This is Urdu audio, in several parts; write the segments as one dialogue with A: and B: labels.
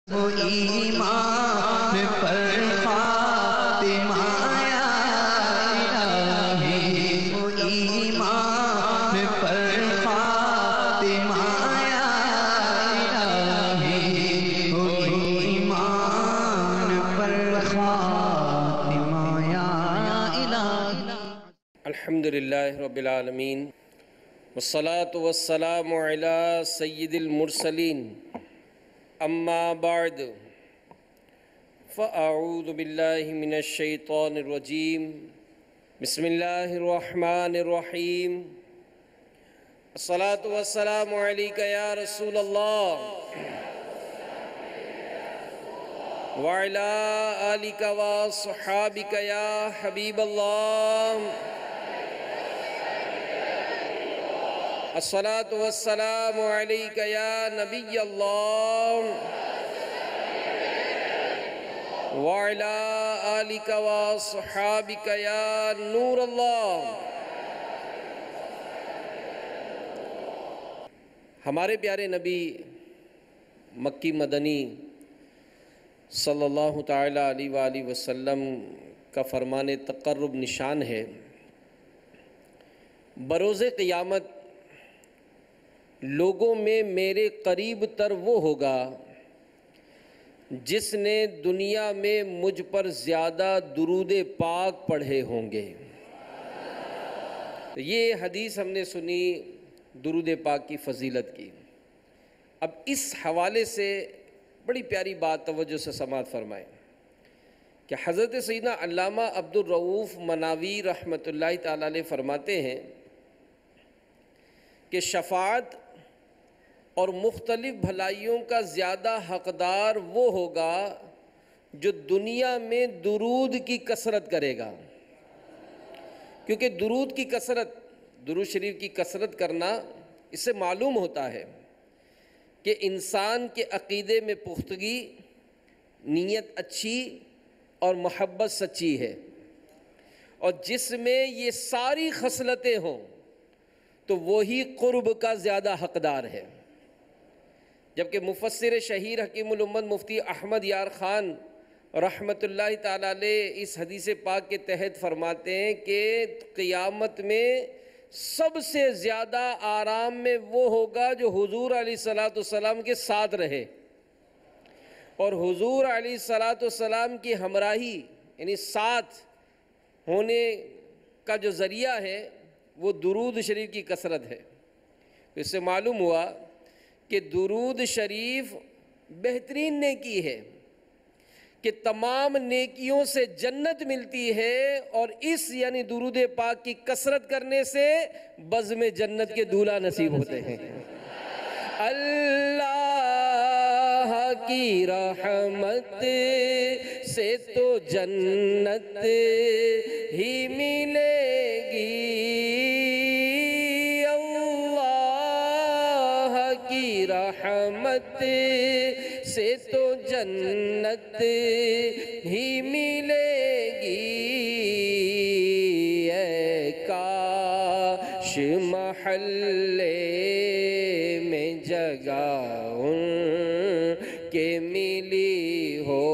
A: وہ ایمان پر فاطمہ یا الہی، وہ ایمان پر فاطمہ یا الہی، وہ ایمان پر فاطمہ یا الہی۔
B: الحمدللہ رب العالمین، والصلاة والسلام علی سید المرسلین، اما بعد فاعوذ باللہ من الشیطان الرجیم، بسم اللہ الرحمن الرحیم، الصلاة والسلام علیک یا رسول اللہ وعلی آلک وصحابک یا حبیب اللہ، الصلاة والسلام علیک یا نبی اللہ وعلی آلک وصحابک یا نور اللہ۔ ہمارے پیارے نبی مکی مدنی صلی اللہ تعالیٰ علیہ وآلہ وسلم کا فرمان تقرب نشان ہے، بروز قیامت لوگوں میں میرے قریب تر وہ ہوگا جس نے دنیا میں مجھ پر زیادہ درود پاک پڑھے ہوں گے۔ یہ حدیث ہم نے سنی درود پاک کی فضیلت کی۔ اب اس حوالے سے بڑی پیاری بات توجہ سے سماعت فرمائیں کہ حضرت سیدنا علامہ عبدالرؤوف مناوی رحمۃ اللہ تعالی علیہ فرماتے ہیں کہ شفاعت اور مختلف بھلائیوں کا زیادہ حقدار وہ ہوگا جو دنیا میں درود کی کثرت کرے گا، کیونکہ درود کی کثرت، درود شریف کی کثرت کرنا، اس سے معلوم ہوتا ہے کہ انسان کے عقیدے میں پختگی، نیت اچھی اور محبت سچی ہے، اور جس میں یہ ساری خصلتیں ہوں تو وہی قرب کا زیادہ حقدار ہے۔ جبکہ مفسر شہیر حکیم الامت مفتی احمد یار خان رحمۃ اللہ تعالیٰ علیہ اس حدیث پاک کے تحت فرماتے ہیں کہ قیامت میں سب سے زیادہ آرام میں وہ ہوگا جو حضور علیہ السلام کے ساتھ رہے، اور حضور علیہ السلام کی ہمراہی یعنی ساتھ ہونے کا جو ذریعہ ہے وہ درود شریف کی کثرت ہے۔ اس سے معلوم ہوا کہ درود شریف بہترین نیکی ہے کہ تمام نیکیوں سے جنت ملتی ہے، اور اس یعنی درود پاک کی کثرت کرنے سے بزم جنت کے دولہا نصیب ہوتے ہیں۔ اللہ کی رحمت سے تو جنت ہی ملے گی، رحمت سے تو جنت ہی ملے گی، اے کاش محلے میں جگہ ان کے ملی ہو،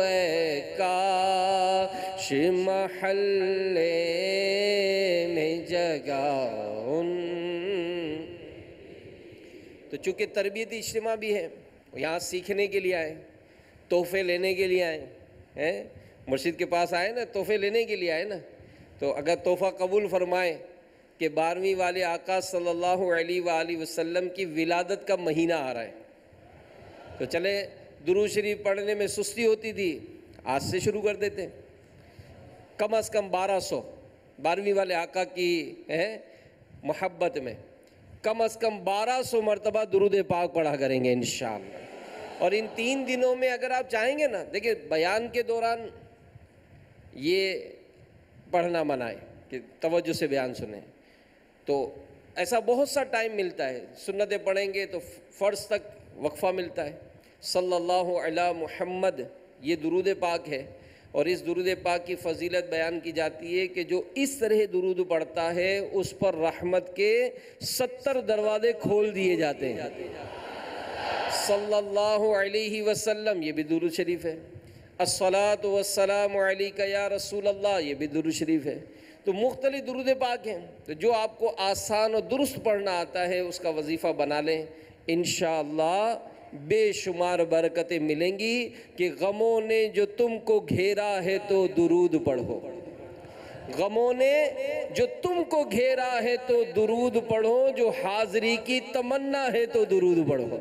B: اے کاش محلے میں جگہ ان۔ تو چونکہ تربیتی اجتماع بھی ہے، یہاں سیکھنے کے لیے آئے، تحفے لینے کے لیے آئے، مرشد کے پاس آئے نا، تحفے لینے کے لیے آئے نا، تو اگر تحفہ قبول فرمائے کہ 12ویں والے آقا صلی اللہ علیہ وآلہ وسلم کی ولادت کا مہینہ آ رہا ہے، تو چلے درود شریف پڑھنے میں سستی ہوتی تھی، آج سے شروع کر دیتے، کم از کم 1200 والے آقا کی محبت میں کم از کم 1200 مرتبہ درود پاک پڑھا کریں گے انشاءاللہ۔ اور ان 3 دنوں میں اگر آپ چاہیں گے نا، دیکھیں بیان کے دوران یہ پڑھنا منع ہے کہ توجہ سے بیان سنیں، تو ایسا بہت سا ٹائم ملتا ہے، سنتیں پڑھیں گے تو فرض تک وقفہ ملتا ہے۔ صلی اللہ علی محمد یہ درود پاک ہے، اور اس درود پاک کی فضیلت بیان کی جاتی ہے کہ جو اس طرح درود پڑھتا ہے اس پر رحمت کے 70 دروازے کھول دیے جاتے ہیں۔ صلی اللہ علیہ وسلم، یہ بھی درود شریف ہے۔ الصلاۃ والسلام علیک یا رسول اللہ، یہ بھی درود شریف ہے۔ تو مختلف درود پاک ہیں، تو جو آپ کو آسان اور درست پڑھنا آتا ہے اس کا وظیفہ بنا لیں، انشاءاللہ بے شمار برکتیں ملیں گی کہ غموں نے جو تم کو گھیرا ہے تو درود پڑھو، غموں نے جو تم کو گھیرا ہے تو درود پڑھو، جو حاضری کی تمنا ہے تو درود پڑھو۔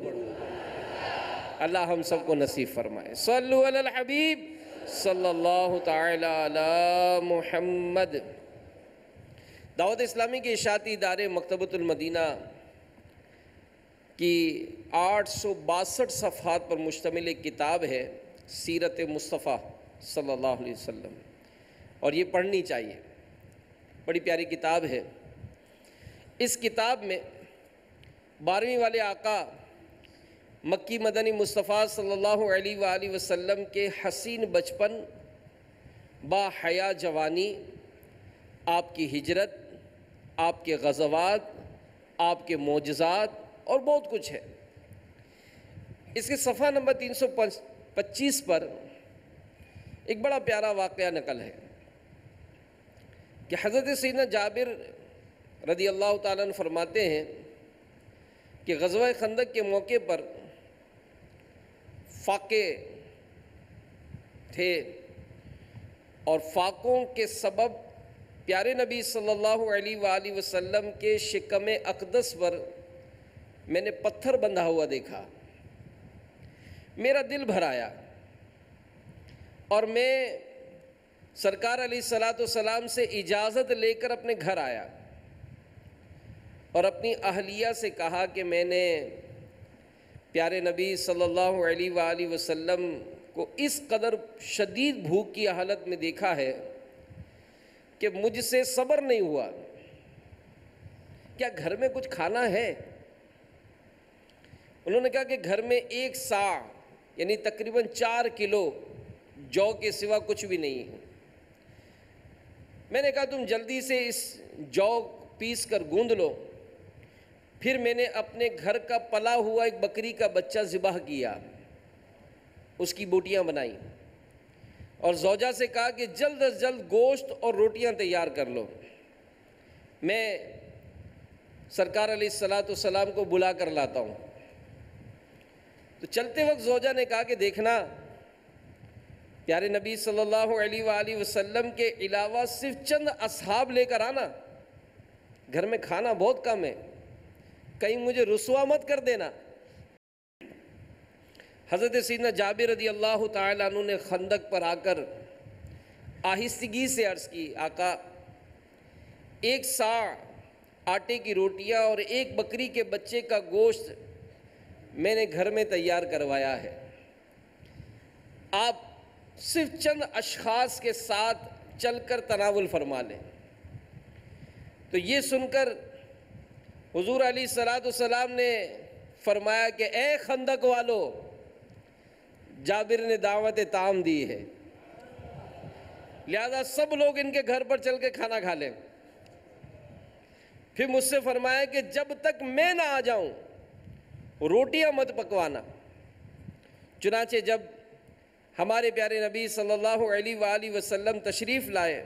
B: اللہ ہم سب کو نصیب فرمائے۔ صلو علی الحبیب صلی اللہ تعالی علی محمد۔ دعوت اسلامی کے اشاعتی ادارے مکتبۃ المدینہ کی 862 صفحات پر مشتمل ایک کتاب ہے سیرت مصطفیٰ صلی اللہ علیہ وسلم، اور یہ پڑھنی چاہیے، بڑی پیاری کتاب ہے۔ اس کتاب میں 12ویں والے آقا مکی مدنی مصطفیٰ صلی اللہ علیہ وآلہ وسلم کے حسین بچپن، با حیا جوانی، آپ کی ہجرت، آپ کے غزوات، آپ کے معجزات اور بہت کچھ ہے۔ اس کے صفحہ نمبر 325 پر ایک بڑا پیارا واقعہ نقل ہے کہ حضرت سیدنا جابر رضی اللہ تعالیٰ عنہ فرماتے ہیں کہ غزوہ خندق کے موقع پر فاقے تھے، اور فاقوں کے سبب پیارے نبی صلی اللہ علیہ وآلہ وسلم کے شکم اقدس پر میں نے پتھر بندھا ہوا دیکھا، میرا دل بھر آیا، اور میں سرکار علیہ الصلاۃ والسلام سے اجازت لے کر اپنے گھر آیا اور اپنی اہلیہ سے کہا کہ میں نے پیارے نبی صلی اللہ علیہ وآلہ وسلم کو اس قدر شدید بھوک کی حالت میں دیکھا ہے کہ مجھ سے صبر نہیں ہوا، کیا گھر میں کچھ کھانا ہے؟ انہوں نے کہا کہ گھر میں 1 صاع یعنی تقریباً 4 کلو جو کے سوا کچھ بھی نہیں ہے۔ میں نے کہا تم جلدی سے اس جو پیس کر گوندھ لو۔ پھر میں نے اپنے گھر کا پلا ہوا ایک بکری کا بچہ ذبح کیا، اس کی بوٹیاں بنائیں، اور زوجہ سے کہا کہ جلد از جلد گوشت اور روٹیاں تیار کر لو، میں سرکار علیہ الصلاۃ والسلام کو بلا کر لاتا ہوں۔ تو چلتے وقت زوجہ نے کہا کہ دیکھنا، پیارے نبی صلی اللہ علیہ وآلہ وسلم کے علاوہ صرف چند اصحاب لے کر آنا، گھر میں کھانا بہت کم ہے، کہیں مجھے رسوا مت کر دینا۔ حضرت سیدنا جابر رضی اللہ تعالیٰ عنہ نے خندق پر آ کر آہستگی سے عرض کی، آقا 1 صاع آٹے کی روٹیاں اور 1 بکری کے بچے کا گوشت میں نے گھر میں تیار کروایا ہے، آپ صرف چند اشخاص کے ساتھ چل کر تناول فرما لیں۔ تو یہ سن کر حضور علیہ الصلاۃ والسلام نے فرمایا کہ اے خندق والو، جابر نے دعوت طعام دی ہے، لہذا سب لوگ ان کے گھر پر چل کے کھانا کھا لیں۔ پھر مجھ سے فرمایا کہ جب تک میں نہ آ جاؤں روٹیاں مت پکوانا۔ چنانچہ جب ہمارے پیارے نبی صلی اللہ علیہ وآلہ وسلم تشریف لائے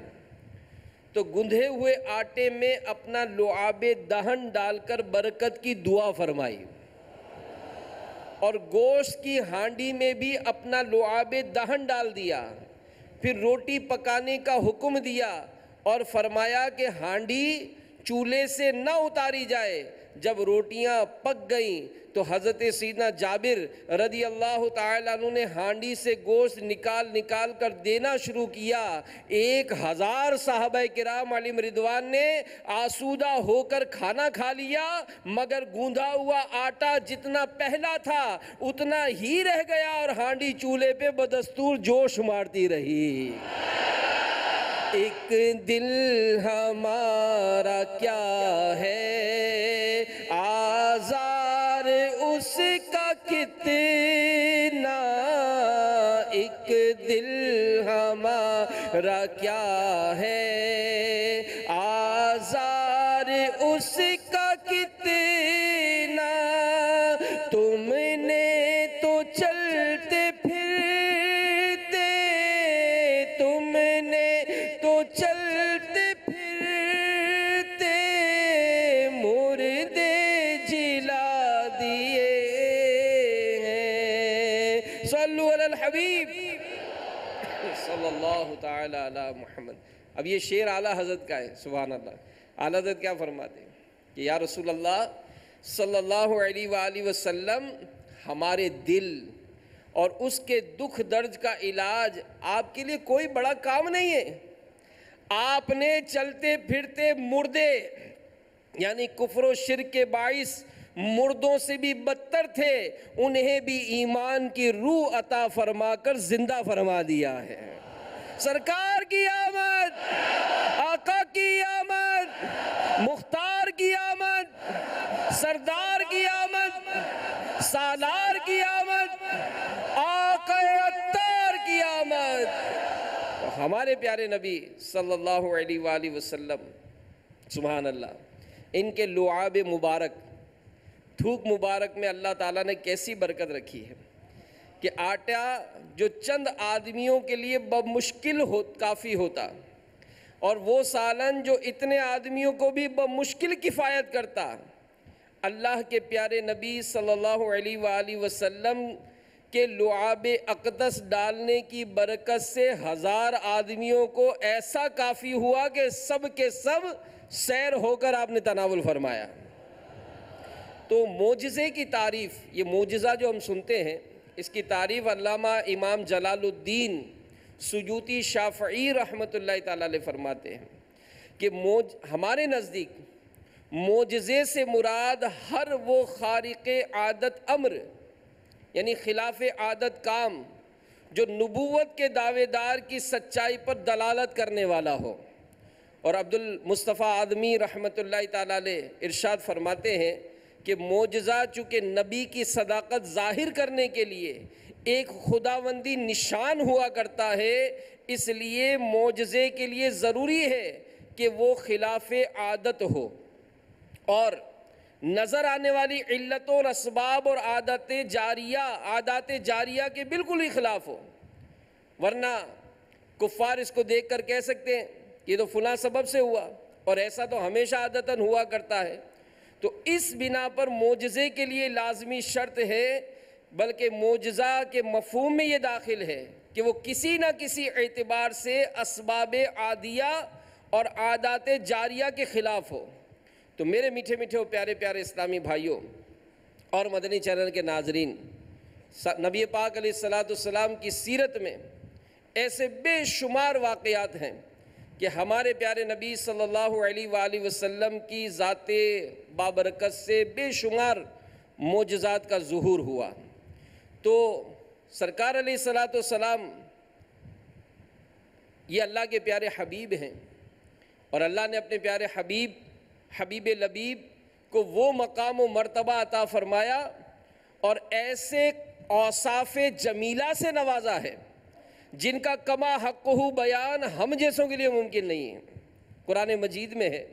B: تو گندھے ہوئے آٹے میں اپنا لعاب دہن ڈال کر برکت کی دعا فرمائی، اور گوشت کی ہانڈی میں بھی اپنا لعاب دہن ڈال دیا، پھر روٹی پکانے کا حکم دیا اور فرمایا کہ ہانڈی چولہے سے نہ اتاری جائے۔ جب روٹیاں پک گئیں تو حضرت سیدنا جابر رضی اللہ تعالیٰ عنہ نے ہانڈی سے گوشت نکال کر دینا شروع کیا۔ 1000 صحابہ کرام علیہم رضوان نے آسودہ ہو کر کھانا کھا لیا، مگر گوندھا ہوا آٹا جتنا پہلا تھا اتنا ہی رہ گیا، اور ہانڈی چولہے پہ بدستور جوش مارتی رہی۔ ایک دل ہمارا کیا ہے آزار اس کا کتنا، ایک دل ہمارا کیا ہے آزار اس کا کتنا، تم نے صلو علی الحبیب صلی اللہ تعالی علی محمد. اب یہ شعر اعلیٰ حضرت کا ہے. سبحان اللہ. اعلیٰ حضرت کیا فرماتے ہیں کہ یا رسول اللہ صلی اللہ علیہ وآلہ وسلم، ہمارے دل اور اس کے دکھ درد کا علاج آپ کے لیے کوئی بڑا کام نہیں ہے. آپ نے چلتے پھرتے مردے یعنی کفر و شرک کے باعث مردوں سے بھی بدتر تھے، انہیں بھی ایمان کی روح عطا فرما کر زندہ فرما دیا ہے. سرکار کی آمد، آقا کی آمد، مختار کی آمد، سردار کی آمد، سالار کی آمد، آقا عطار کی آمد. ہمارے پیارے نبی صلی اللہ علیہ وآلہ وسلم، سبحان اللہ، ان کے لعاب مبارک، تھوک مبارک میں اللہ تعالیٰ نے کیسی برکت رکھی ہے کہ آٹا جو چند آدمیوں کے لیے بمشکل کافی ہوتا، اور وہ سالن جو اتنے آدمیوں کو بھی بمشکل کفایت کرتا، اللہ کے پیارے نبی صلی اللہ علیہ وآلہ وسلم کے لعاب اقدس ڈالنے کی برکت سے 1000 آدمیوں کو ایسا کافی ہوا کہ سب کے سب سیر ہو کر آپ نے تناول فرمایا. تو معجزے کی تعریف، یہ معجزہ جو ہم سنتے ہیں، اس کی تعریف علامہ امام جلال الدین سیوطی شافعی رحمۃ اللہ تعالی علیہ فرماتے ہیں کہ ہمارے نزدیک معجزے سے مراد ہر وہ خارق عادت امر یعنی خلاف عادت کام جو نبوت کے دعوے دار کی سچائی پر دلالت کرنے والا ہو. اور عبد المصطفیٰ آدمی رحمۃ اللہ تعالی علیہ ارشاد فرماتے ہیں کہ معجزہ چونکہ نبی کی صداقت ظاہر کرنے کے لیے ایک خداوندی نشان ہوا کرتا ہے، اس لیے معجزے کے لیے ضروری ہے کہ وہ خلاف عادت ہو اور نظر آنے والی علتوں اور اسباب اور عادات جاریہ کے بالکل ہی خلاف ہو. ورنہ کفار اس کو دیکھ کر کہہ سکتے ہیں یہ تو فلاں سبب سے ہوا اور ایسا تو ہمیشہ عادتاً ہوا کرتا ہے. تو اس بنا پر معجزے کے لیے لازمی شرط ہے، بلکہ معجزہ کے مفہوم میں یہ داخل ہے کہ وہ کسی نہ کسی اعتبار سے اسباب عادیہ اور عادات جاریہ کے خلاف ہو. تو میرے میٹھے میٹھے و پیارے پیارے اسلامی بھائیوں اور مدنی چینل کے ناظرین، نبی پاک علیہ السلام کی سیرت میں ایسے بے شمار واقعات ہیں کہ ہمارے پیارے نبی صلی اللہ علیہ وآلہ وسلم کی ذات بابرکت سے بے شمار معجزات کا ظہور ہوا. تو سرکار علیہ السلام یہ اللہ کے پیارے حبیب ہیں، اور اللہ نے اپنے پیارے حبیب لبیب کو وہ مقام و مرتبہ عطا فرمایا اور ایسے اوصاف جمیلہ سے نوازا ہے جن کا کما حقہ بیان ہم جیسوں کے لیے ممکن نہیں ہے. قرآن مجید میں ہے،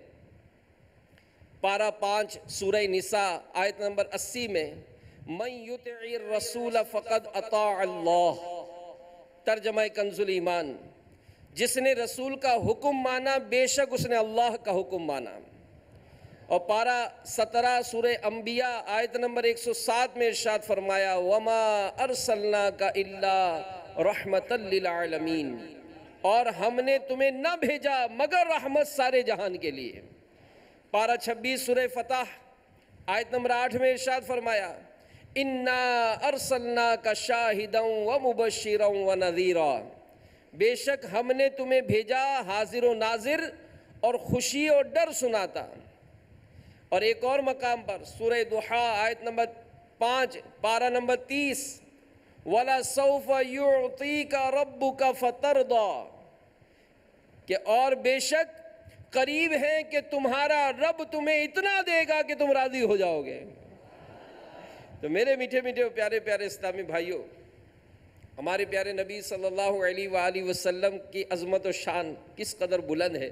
B: پارہ 5 سورہ نساء آیت نمبر 80 میں، من یطع الرسول فقد اطاع اللہ. ترجمہ کنز الایمان، جس نے رسول کا حکم مانا بے شک اس نے اللہ کا حکم مانا. اور پارہ 17 سورہ انبیاء آیت نمبر 107 میں ارشاد فرمایا، وما ارسلناک الا رحمتا للعالمین، اور ہم نے تمہیں نہ بھیجا مگر رحمت سارے جہان کے لیے. پارہ 26 سورہ فتح آیت نمبر 8 میں ارشاد فرمایا، انا ارسلناک شاہدا ومبشرا ونذیرا، بے شک ہم نے تمہیں بھیجا حاضر و ناظر اور خوشی اور ڈر سناتا. اور ایک اور مقام پر سورہ ضحیٰ آیت نمبر 5 پارہ نمبر 30، وَلَسَوْفَ يُعْطِيكَ رَبُّكَ فَتَرْضَى، کہ اور بے شک قریب ہے کہ تمہارا رب تمہیں اتنا دے گا کہ تم راضی ہو جاؤ گے. تو میرے میٹھے میٹھے پیارے پیارے اسلامی بھائیوں، ہمارے پیارے نبی صلی اللہ علیہ وآلہ وسلم کی عظمت و شان کس قدر بلند ہے.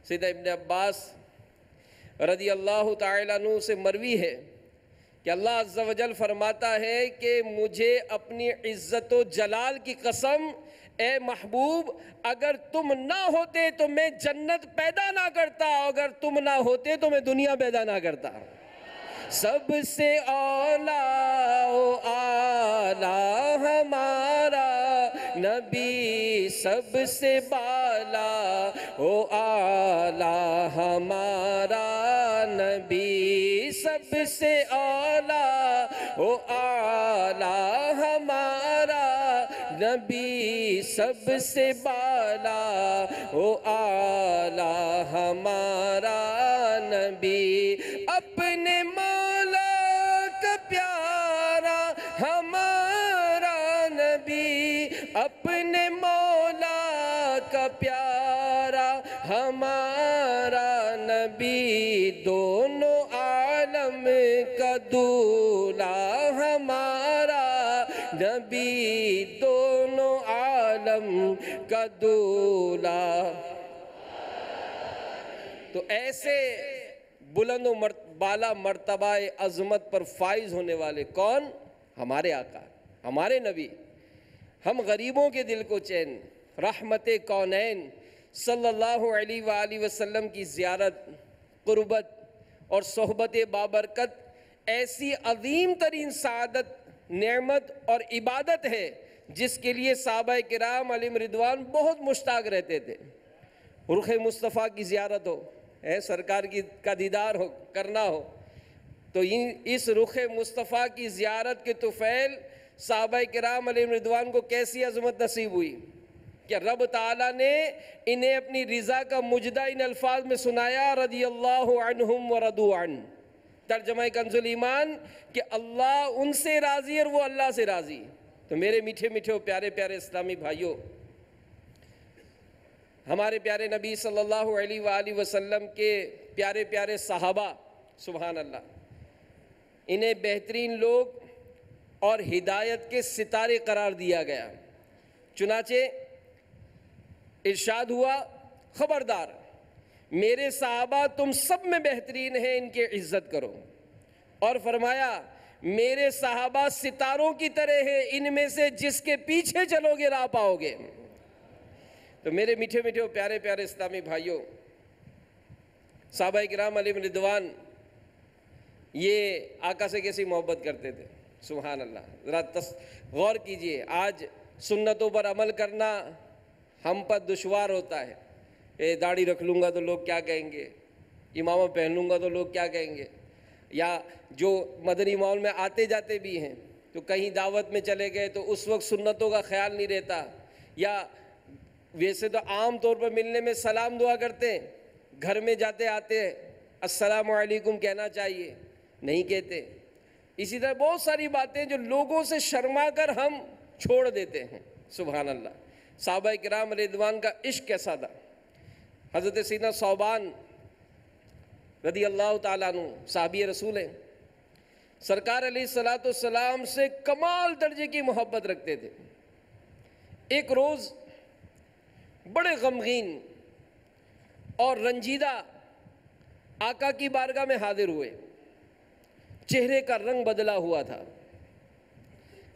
B: سیدنا ابن عباس رضی اللہ تعالیٰ عنہ سے مروی ہے کہ اللہ عز و جل فرماتا ہے کہ مجھے اپنی عزت و جلال کی قسم، اے محبوب اگر تم نہ ہوتے تو میں جنت پیدا نہ کرتا، اگر تم نہ ہوتے تو میں دنیا پیدا نہ کرتا. سب سے اولا و اعلیٰ نبی سب سے بالا او اعلیٰ ہمارا نبی سب سے اعلیٰ او اعلیٰ ہمارا نبی سب سے بالا او اعلیٰ ہمارا نبی اپنے مولا کا پیارا ہمارا نبی اپنے مولا کا پیارا ہمارا نبی دونوں عالم کا دولہا ہمارا نبی دونوں عالم کا دولہا۔ تو ایسے بلند و بالا مرتبہ عظمت پر فائز ہونے والے کون؟ ہمارے آقا، ہمارے نبی۔ ہم غریبوں کے دل کو چین، رحمت کونین صلی اللہ علیہ وآلہ وسلم کی زیارت، قربت اور صحبت بابرکت ایسی عظیم ترین سعادت، نعمت اور عبادت ہے جس کے لیے صحابہ کرام علیہم رضوان بہت مشتاق رہتے تھے۔ رخ مصطفیٰ کی زیارت ہو، سرکار کا دیدار ہو، کرنا ہو، تو اس رخ مصطفیٰ کی زیارت کے طفیل صحابہ کرام علیہم رضوان کو کیسی عظمت نصیب ہوئی کہ رب تعالیٰ نے انہیں اپنی رضا کا مجدہ ان الفاظ میں سنایا، رضی اللہ عنہم ورضوا عنہ۔ ترجمہ کنز ایمان کہ اللہ ان سے راضی اور وہ اللہ سے راضی۔ تو میرے میٹھے میٹھے و پیارے پیارے اسلامی بھائیوں، ہمارے پیارے نبی صلی اللہ علیہ وآلہ وسلم کے پیارے پیارے صحابہ، سبحان اللہ، انہیں بہترین لوگ اور ہدایت کے ستارے قرار دیا گیا۔ چنانچہ ارشاد ہوا، خبردار میرے صحابہ تم سب میں بہترین ہیں، ان کی عزت کرو۔ اور فرمایا میرے صحابہ ستاروں کی طرح ہیں، ان میں سے جس کے پیچھے چلو گے راہ پاؤ گے۔ تو میرے میٹھے میٹھے و پیارے پیارے اسلامی بھائیوں، صحابہ کرام علیہم رضوان یہ آقا سے کیسی محبت کرتے تھے، سبحان اللہ۔ ذرا غور کیجئے، آج سنتوں پر عمل کرنا ہم پر دشوار ہوتا ہے۔ داڑھی رکھ لوں گا تو لوگ کیا کہیں گے، امامہ پہن لوں گا تو لوگ کیا کہیں گے، یا جو مدنی ماحول میں آتے جاتے بھی ہیں تو کہیں دعوت میں چلے گئے تو اس وقت سنتوں کا خیال نہیں رہتا، یا ویسے تو عام طور پر ملنے میں سلام دعا کرتے ہیں، گھر میں جاتے آتے السلام علیکم کہنا چاہیے، نہیں کہتے۔ اسی طرح بہت ساری باتیں جو لوگوں سے شرما کر ہم چھوڑ دیتے ہیں، سبحان اللہ۔ صحابہ کرام رضوان کا عشق کیسا تھا۔ حضرت سیدنا ثوبان رضی اللہ تعالیٰ عنہ صحابی رسول ہیں، سرکار علیہ السلام سے کمال درجے کی محبت رکھتے تھے۔ ایک روز بڑے غمگین اور رنجیدہ آقا کی بارگاہ میں حاضر ہوئے، چہرے کا رنگ بدلا ہوا تھا۔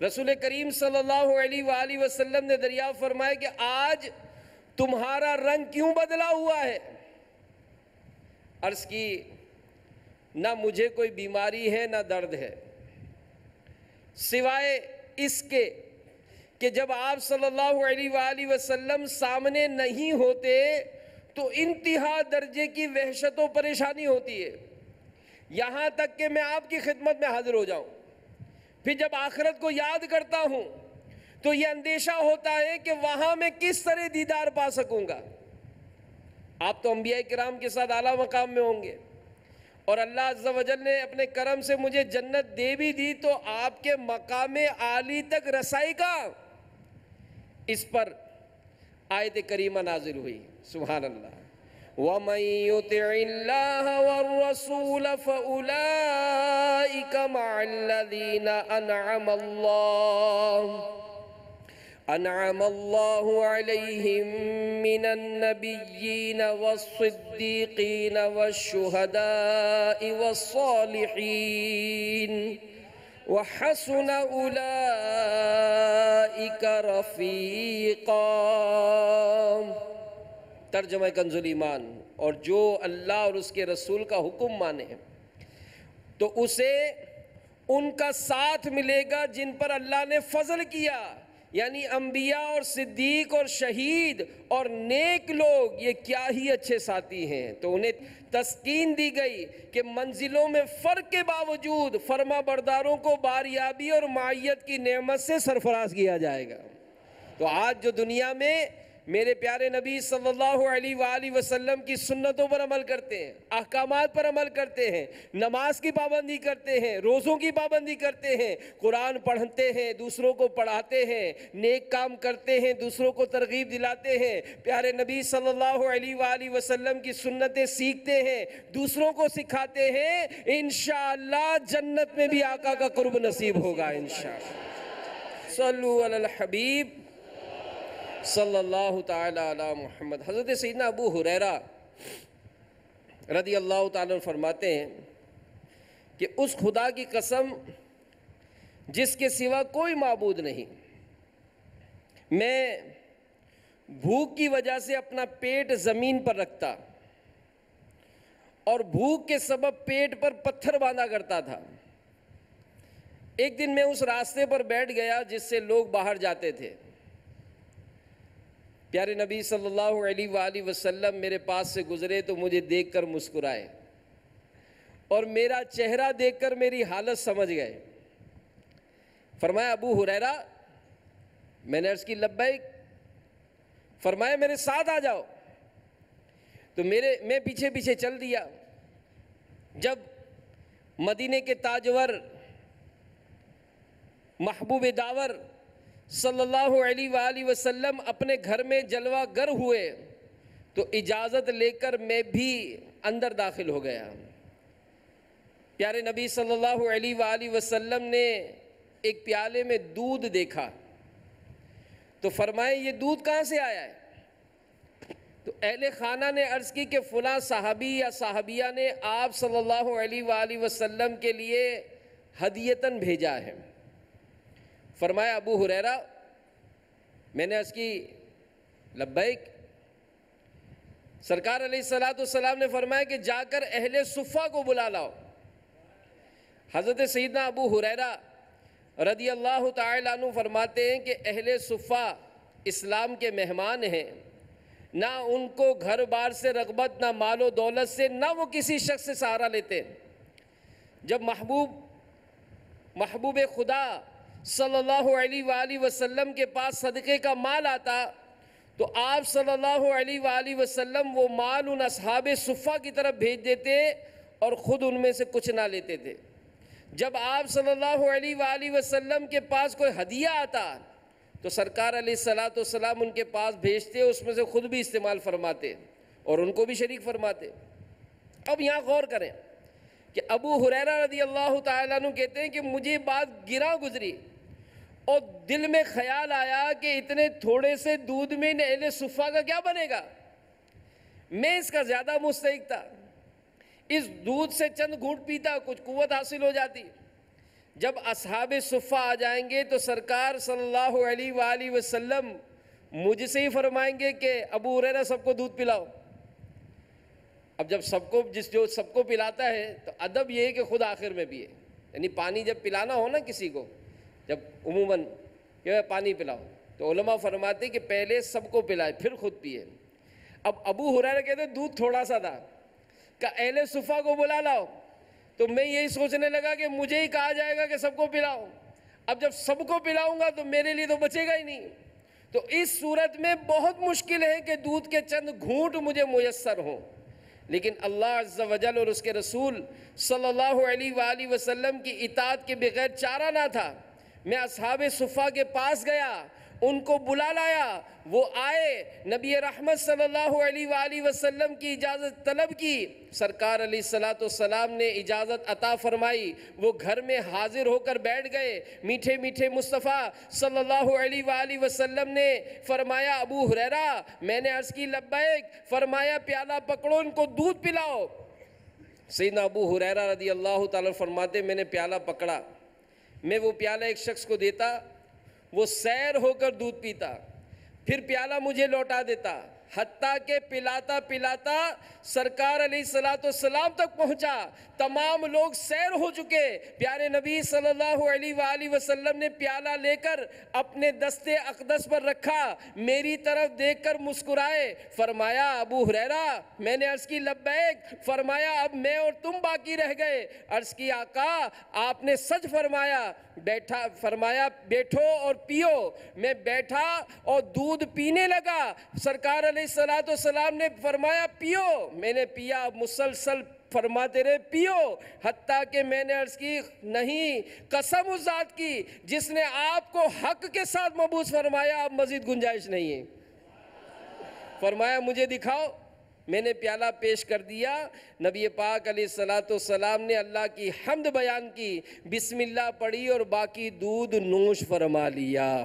B: رسول کریم صلی اللہ علیہ وآلہ وسلم نے دریافت فرمایا کہ آج تمہارا رنگ کیوں بدلا ہوا ہے؟ عرض کی نہ مجھے کوئی بیماری ہے نہ درد ہے، سوائے اس کے کہ جب آپ صلی اللہ علیہ وآلہ وسلم سامنے نہیں ہوتے تو انتہا درجے کی وحشت و پریشانی ہوتی ہے، یہاں تک کہ میں آپ کی خدمت میں حاضر ہو جاؤں۔ پھر جب آخرت کو یاد کرتا ہوں تو یہ اندیشہ ہوتا ہے کہ وہاں میں کس طرح دیدار پا سکوں گا۔ آپ تو انبیاء کرام کے ساتھ اعلیٰ مقام میں ہوں گے، اور اللہ عز و جل نے اپنے کرم سے مجھے جنت دے بھی دی، تو آپ کے مقام عالی تک رسائی کا اس پر آیت کریمہ نازل ہوئی، سبحان اللہ۔ وَمَن يُطِعِ اللَّهَ وَالرَّسُولَ فَأُولَئِكَ مَعَ الَّذِينَ أَنْعَمَ اللَّهُ عَلَيْهِمْ مِنَ النَّبِيِّينَ وَالصِّدِّيقِينَ وَالشُّهَدَاءِ وَالصَّالِحِينَ وَحَسُنَ أُولَئِكَ رَفِيقًا۔ ترجمہ کنز ایمان، اور جو اللہ اور اس کے رسول کا حکم مانے تو اسے ان کا ساتھ ملے گا جن پر اللہ نے فضل کیا، یعنی انبیاء اور صدیق اور شہید اور نیک لوگ یہ کیا ہی اچھے ساتھی ہیں۔ تو انہیں تسکین دی گئی کہ منزلوں میں فرق کے باوجود فرما برداروں کو باریابی اور معیت کی نعمت سے سرفراز کیا جائے گا۔ تو آج جو دنیا میں میرے پیارے نبی صلی اللہ علیہ وآلہ وسلم کی سنتوں پر عمل کرتے ہیں، احکامات پر عمل کرتے ہیں، نماز کی پابندی کرتے ہیں، روزوں کی پابندی کرتے ہیں، قرآن پڑھتے ہیں، دوسروں کو پڑھاتے ہیں، نیک کام کرتے ہیں، دوسروں کو ترغیب دلاتے ہیں، پیارے نبی صلی اللہ علیہ وآلہ وسلم کی سنتیں سیکھتے ہیں، دوسروں کو سکھاتے ہیں، انشاءاللہ جنت میں بھی آقا کا قرب نصیب ہوگا انشاءاللہ۔ صلو علی الحبیب صلی اللہ تعالی علی محمد۔ حضرت سیدنا ابو ہریرہ رضی اللہ تعالیٰ فرماتے ہیں کہ اس خدا کی قسم جس کے سوا کوئی معبود نہیں، میں بھوک کی وجہ سے اپنا پیٹ زمین پر رکھتا اور بھوک کے سبب پیٹ پر پتھر باندھا کرتا تھا۔ ایک دن میں اس راستے پر بیٹھ گیا جس سے لوگ باہر جاتے تھے۔ پیارے نبی صلی اللہ علیہ وآلہ وسلم میرے پاس سے گزرے تو مجھے دیکھ کر مسکرائے اور میرا چہرہ دیکھ کر میری حالت سمجھ گئے۔ فرمایا ابو ہریرہ، میں نے عرض کی لبیک۔ فرمایا میرے ساتھ آ جاؤ۔ تو میں پیچھے پیچھے چل دیا۔ جب مدینے کے تاجور محبوب داور صلی اللہ علیہ وآلہ وسلم اپنے گھر میں جلوہ گر ہوئے تو اجازت لے کر میں بھی اندر داخل ہو گیا۔ پیارے نبی صلی اللہ علیہ وآلہ وسلم نے ایک پیالے میں دودھ دیکھا تو فرمائے یہ دودھ کہاں سے آیا ہے؟ تو اہل خانہ نے عرض کی کہ فلاں صحابی یا صحابیہ نے آپ صلی اللہ علیہ وآلہ وسلم کے لیے ہدیتاً بھیجا ہے۔ فرمایا ابو ہریرہ، میں نے عرض کی لبیک۔ سرکار علیہ السلام نے فرمایا کہ جا کر اہل صفہ کو بلا لاؤ۔ حضرت سیدنا ابو ہریرہ رضی اللہ تعالیٰ عنہ فرماتے ہیں کہ اہل صفہ اسلام کے مہمان ہیں، نہ ان کو گھر بار سے رغبت، نہ مال و دولت سے، نہ وہ کسی شخص سے سہارا لیتے۔ جب محبوب خدا صلی اللہ علیہ وآلہ وسلم کے پاس صدقے کا مال آتا تو آپ صلی اللہ علیہ وآلہ وسلم وہ مال ان اصحاب صفہ کی طرف بھیج دیتے اور خود ان میں سے کچھ نہ لیتے تھے۔ جب آپ صلی اللہ علیہ وآلہ وسلم کے پاس کوئی ہدیہ آتا تو سرکار علیہ السلام ان کے پاس بھیجتے، اس میں سے خود بھی استعمال فرماتے اور ان کو بھی شریک فرماتے۔ اب یہاں غور کریں کہ ابو ہریرہ رضی اللہ تعالیٰ عنہ کہتے ہیں کہ مجھے بات گراں گزری اور دل میں خیال آیا کہ اتنے تھوڑے سے دودھ میں اہل صفہ کا کیا بنے گا؟ میں اس کا زیادہ مستحق تھا۔ اس دودھ سے چند گھونٹ پیتا، کچھ قوت حاصل ہو جاتی۔ جب اصحاب صفہ آ جائیں گے تو سرکار صلی اللہ علیہ وآلہ وسلم مجھ سے ہی فرمائیں گے کہ ابو ہریرہ سب کو دودھ پلاؤ۔ اب جب جو سب کو پلاتا ہے تو ادب یہ ہے کہ خود آخر میں پیے، یعنی پانی جب پلانا ہو نا کسی کو، جب عموماً کہ پانی پلاؤ تو علماء فرماتے کہ پہلے سب کو پلائے پھر خود پیے۔ اب ابو ہریرہ کہتے دودھ تھوڑا سا تھا کہ اہل صفہ کو بلا لاؤ، تو میں یہی سوچنے لگا کہ مجھے ہی کہا جائے گا کہ سب کو پلاؤ۔ اب جب سب کو پلاؤں گا تو میرے لیے تو بچے گا ہی نہیں۔ تو اس صورت میں بہت مشکل ہے کہ دودھ کے چند گھونٹ مجھے میسر ہوں، لیکن اللہ عز و جل اور اس کے رسول صلی اللہ علیہ وآلہ وسلم کی اطاعت کے بغیر چارہ نہ تھا۔ میں اصحاب صفہ کے پاس گیا، ان کو بلا لایا، وہ آئے، نبی رحمت صلی اللہ علیہ وآلہ وسلم کی اجازت طلب کی، سرکار علیہ السلام نے اجازت عطا فرمائی، وہ گھر میں حاضر ہو کر بیٹھ گئے۔ میٹھے میٹھے مصطفیٰ صلی اللہ علیہ وآلہ وسلم نے فرمایا ابو ہریرہ، میں نے عرض کی لبیک۔ فرمایا پیالہ پکڑو، ان کو دودھ پلاؤ۔ سیدنا ابو ہریرہ رضی اللہ تعالیٰ فرماتے میں نے پیالہ پکڑا، میں وہ پیالہ ایک شخص کو دیتا، وہ سیر ہو کر دودھ پیتا، پھر پیالہ مجھے لوٹا دیتا، حتیٰ کہ پلاتا پلاتا سرکار علیہ السلام تک پہنچا. تمام لوگ سیر ہو چکے. پیارے نبی صلی اللہ علیہ وآلہ وسلم نے پیالہ لے کر اپنے دست اقدس پر رکھا, میری طرف دیکھ کر مسکرائے. فرمایا ابو ہریرہ. میں نے عرض کی لبیک. فرمایا اب میں اور تم باقی رہ گئے. عرض کی آقا آپ نے سچ فرمایا. فرمایا بیٹھو اور پیو. میں بیٹھا اور دودھ پینے لگا. سرکار علیہ السلام نے فرمایا پیو. میں نے پیا. مسلسل فرماتے رہے پیو, حتیٰ کہ میں نے عرض کی نہیں, قسم اس ذات کی جس نے آپ کو حق کے ساتھ مبعوث فرمایا, اب مزید گنجائش نہیں ہے. فرمایا مجھے دکھاؤ. میں نے پیالہ پیش کر دیا. نبی پاک علیہ السلام نے اللہ کی حمد بیان کی, بسم اللہ پڑھی اور باقی دودھ نوش فرما لیا.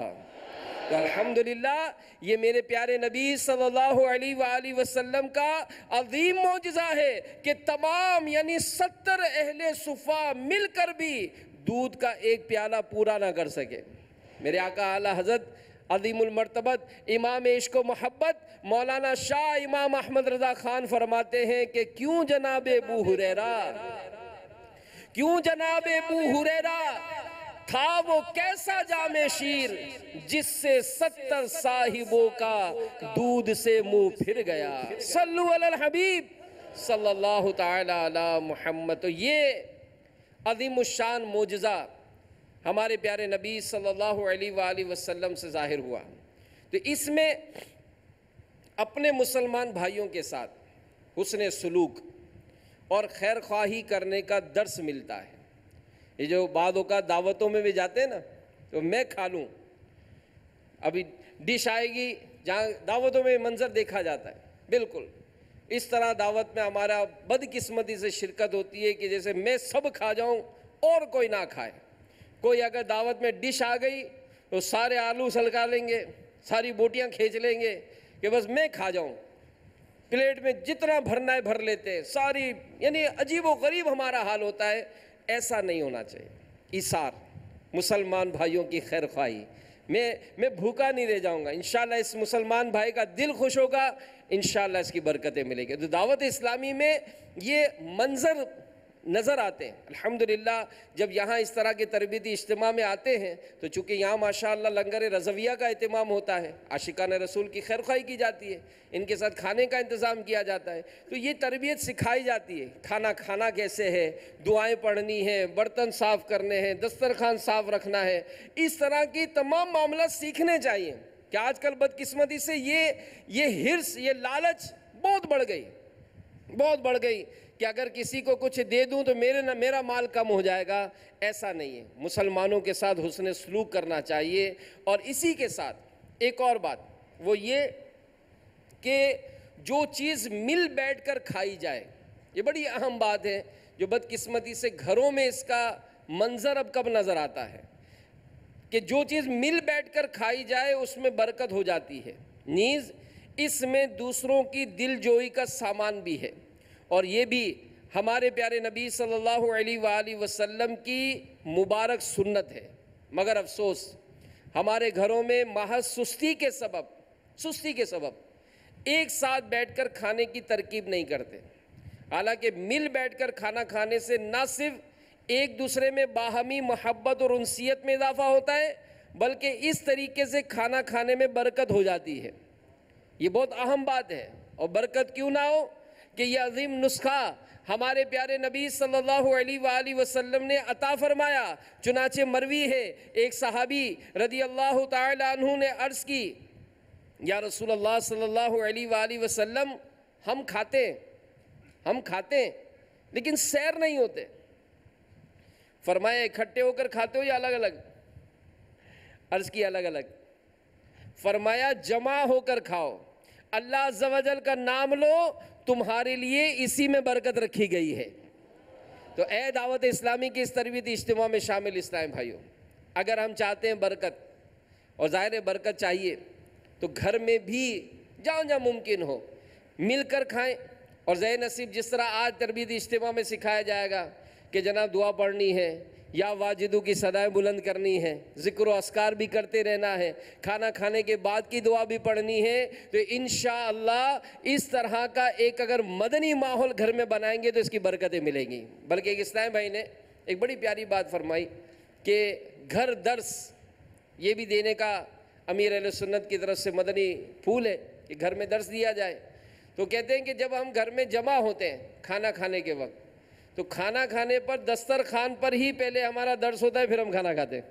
B: تو الحمدللہ یہ میرے پیارے نبی صلی اللہ علیہ وآلہ وسلم کا عظیم معجزہ ہے کہ تمام یعنی 70 اہل صفہ مل کر بھی دودھ کا ایک پیالہ پورا نہ کر سکے. میرے آقا اعلیٰ حضرت عظیم المرتبت امام عشق و محبت مولانا شاہ امام احمد رضا خان فرماتے ہیں کہ کیوں جناب ابو ہریرہ, کیوں جناب ابو ہریرہ تھا وہ کیسا جام شیر جس سے 70 صاحبوں کا دودھ سے منہ پھر گیا. صلو علی الحبیب صلی اللہ تعالی علی محمد. تو یہ عظیم الشان معجزہ ہمارے پیارے نبی صلی اللہ علیہ وآلہ وسلم سے ظاہر ہوا. تو اس میں اپنے مسلمان بھائیوں کے ساتھ حسن سلوک اور خیر خواہی کرنے کا درس ملتا ہے. یہ جو بعض اوقات دعوتوں میں بھی جاتے ہیں نا, تو میں کھا لوں, ابھی ڈش آئے گی, جہاں دعوتوں میں منظر دیکھا جاتا ہے, بالکل اس طرح دعوت میں ہمارا بدقسمتی سے شرکت ہوتی ہے کہ جیسے میں سب کھا جاؤں اور کوئی نہ کھائے. کوئی اگر دعوت میں ڈش آ گئی تو سارے آلو سلکا لیں گے, ساری بوٹیاں کھینچ لیں گے کہ بس میں کھا جاؤں. پلیٹ میں جتنا بھرنا ہے بھر لیتے ہیں ساری, یعنی عجیب و غریب ہمارا حال ہوتا ہے. ایسا نہیں ہونا چاہیے. ایثار, مسلمان بھائیوں کی خیر خواہی. میں بھوکا نہیں رہ جاؤں گا. انشاءاللہ اس مسلمان بھائی کا دل خوش ہوگا, انشاءاللہ اس کی برکتیں ملیں گی. تو دعوت اسلامی میں یہ منظر نظر آتے ہیں. الحمدللہ جب یہاں اس طرح کے تربیتی اجتماع میں آتے ہیں تو چونکہ یہاں ماشاءاللہ لنگر رضویہ کا اہتمام ہوتا ہے, عاشقان رسول کی خیر خواہی کی جاتی ہے, ان کے ساتھ کھانے کا انتظام کیا جاتا ہے, تو یہ تربیت سکھائی جاتی ہے. کھانا کھانا کیسے ہے, دعائیں پڑھنی ہیں, برتن صاف کرنے ہیں, دسترخوان صاف رکھنا ہے, اس طرح کی تمام معاملات سیکھنے چاہیے. کہ آج کل بدقسمتی سے یہ ہرس, یہ لالچ بہت بڑھ گئی کہ اگر کسی کو کچھ دے دوں تو میرا مال کم ہو جائے گا. ایسا نہیں ہے. مسلمانوں کے ساتھ حسن سلوک کرنا چاہیے. اور اسی کے ساتھ ایک اور بات وہ یہ کہ جو چیز مل بیٹھ کر کھائی جائے, یہ بڑی اہم بات ہے جو بدقسمتی سے گھروں میں اس کا منظر اب کب نظر آتا ہے کہ جو چیز مل بیٹھ کر کھائی جائے اس میں برکت ہو جاتی ہے. نیز اس میں دوسروں کی دل جوئی کا سامان بھی ہے, اور یہ بھی ہمارے پیارے نبی صلی اللہ علیہ وآلہ وسلم کی مبارک سنت ہے. مگر افسوس ہمارے گھروں میں محض سستی کے سبب ایک ساتھ بیٹھ کر کھانے کی ترکیب نہیں کرتے. حالانکہ مل بیٹھ کر کھانا کھانے سے نہ صرف ایک دوسرے میں باہمی محبت اور انسیت میں اضافہ ہوتا ہے, بلکہ اس طریقے سے کھانا کھانے میں برکت ہو جاتی ہے. یہ بہت اہم بات ہے. اور برکت کیوں نہ ہو کہ یہ عظیم نسخہ ہمارے پیارے نبی صلی اللہ علیہ وآلہ وسلم نے عطا فرمایا. چنانچہ مروی ہے ایک صحابی رضی اللہ تعالی عنہ نے عرض کی, یا رسول اللہ صلی اللہ علیہ وآلہ وسلم ہم کھاتے ہیں لیکن سیر نہیں ہوتے. فرمایا اکٹھے ہو کر کھاتے ہو یا الگ الگ؟ عرض کی الگ الگ. فرمایا جمع ہو کر کھاؤ, اللہ عز و جل کا نام لو, تمہارے لیے اسی میں برکت رکھی گئی ہے. تو اے دعوت اسلامی کے اس تربیتی اجتماع میں شامل اسلام بھائیوں, اگر ہم چاہتے ہیں برکت, اور ظاہر ہے برکت چاہیے, تو گھر میں بھی جہاں ممکن ہو مل کر کھائیں. اور ذہن نصیب جس طرح آج تربیتی اجتماع میں سکھایا جائے گا کہ جناب دعا پڑھنی ہے, یا واجدو کی صدائیں بلند کرنی ہے، ذکر و اذکار بھی کرتے رہنا ہے، کھانا کھانے کے بعد کی دعا بھی پڑھنی ہے، تو انشاءاللہ اس طرح کا ایک اگر مدنی ماحول گھر میں بنائیں گے تو اس کی برکتیں ملیں گی۔ بلکہ ایک اسلام بھائی نے ایک بڑی پیاری بات فرمائی کہ گھر درس یہ بھی دینے کا امیر اہل سنت کی طرف سے مدنی پھول ہے کہ گھر میں درس دیا جائے۔ تو کہتے ہیں کہ جب ہم گھر میں جمع ہوتے ہیں کھانا کھانے کے وقت، تو کھانا کھانے پر دسترخوان پر ہی پہلے ہمارا درس ہوتا ہے، پھر ہم کھانا کھاتے ہیں۔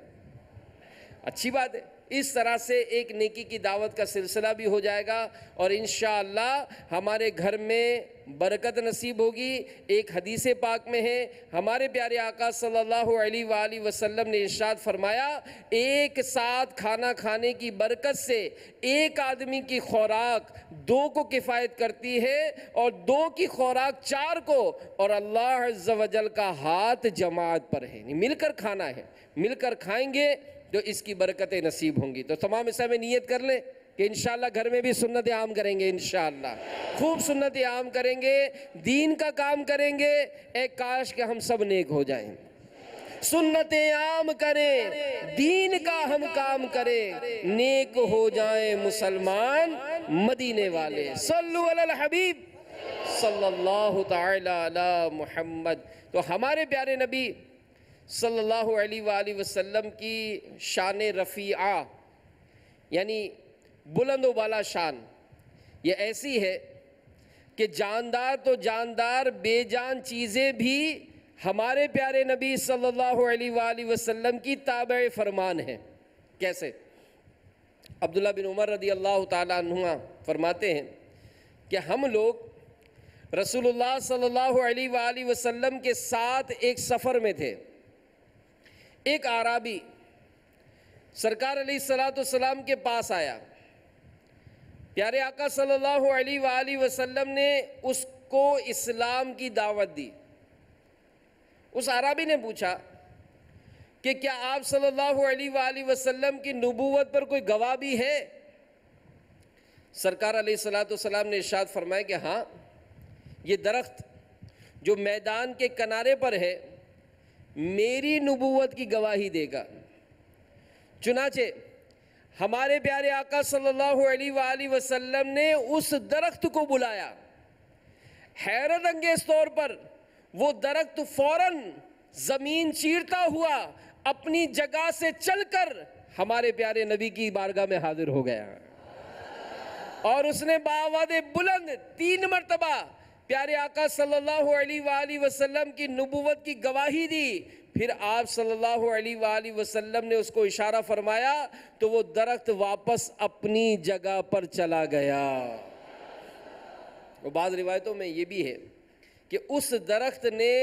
B: اچھی بات ہے، اس طرح سے ایک نیکی کی دعوت کا سلسلہ بھی ہو جائے گا اور انشاءاللہ ہمارے گھر میں برکت نصیب ہوگی۔ ایک حدیث پاک میں ہے، ہمارے پیارے آقا صلی اللہ علیہ وآلہ وسلم نے ارشاد فرمایا، ایک ساتھ کھانا کھانے کی برکت سے ایک آدمی کی خوراک 2 کو کفایت کرتی ہے اور 2 کی خوراک 4 کو، اور اللہ عز و جل کا ہاتھ جماعت پر ہے، مل کر کھانا ہے، مل کر کھائیں گے تو اس کی برکتیں نصیب ہوں گی۔ تو تمام اس میں نیت کر لیں کہ انشاءاللہ گھر میں بھی سنت عام کریں گے، انشاءاللہ خوب سنت عام کریں گے، دین کا کام کریں گے۔ اے کاش کہ ہم سب نیک ہو جائیں، سنتیں عام کریں، دین کا ہم کام کریں، نیک ہو جائیں مسلمان مدینے والے۔ صلو علی الحبیب صلی اللہ تعالی علی محمد۔ تو ہمارے پیارے نبی صلی اللہ علیہ وآلہ وسلم کی شان رفیعہ یعنی بلند و بالا شان یہ ایسی ہے کہ جاندار تو جاندار بے جان چیزیں بھی ہمارے پیارے نبی صلی اللہ علیہ وآلہ وسلم کی تابع فرمان ہیں۔ کیسے؟ عبداللہ بن عمر رضی اللہ تعالیٰ عنہ فرماتے ہیں کہ ہم لوگ رسول اللہ صلی اللہ علیہ وآلہ وسلم کے ساتھ ایک سفر میں تھے۔ ایک اعرابی سرکار علیہ السلام کے پاس آیا، پیارے آقا صلی اللہ علیہ وآلہ وسلم نے اس کو اسلام کی دعوت دی۔ اس اعرابی نے پوچھا کہ کیا آپ صلی اللہ علیہ وآلہ وسلم کی نبوت پر کوئی گواہ بھی ہے؟ سرکار علیہ السلام نے ارشاد فرمایا کہ ہاں، یہ درخت جو میدان کے کنارے پر ہے میری نبوت کی گواہی دے گا۔ چنانچہ ہمارے پیارے آقا صلی اللہ علیہ وآلہ وسلم نے اس درخت کو بلایا، حیرت انگیز طور پر وہ درخت فوراً زمین چیرتا ہوا اپنی جگہ سے چل کر ہمارے پیارے نبی کی بارگاہ میں حاضر ہو گیا، اور اس نے بآواز بلند 3 مرتبہ پیارے آقا صلی اللہ علیہ وآلہ وسلم کی نبوت کی گواہی دی۔ پھر آپ صلی اللہ علیہ وآلہ وسلم نے اس کو اشارہ فرمایا تو وہ درخت واپس اپنی جگہ پر چلا گیا۔ اور بعض روایتوں میں یہ بھی ہے کہ اس درخت نے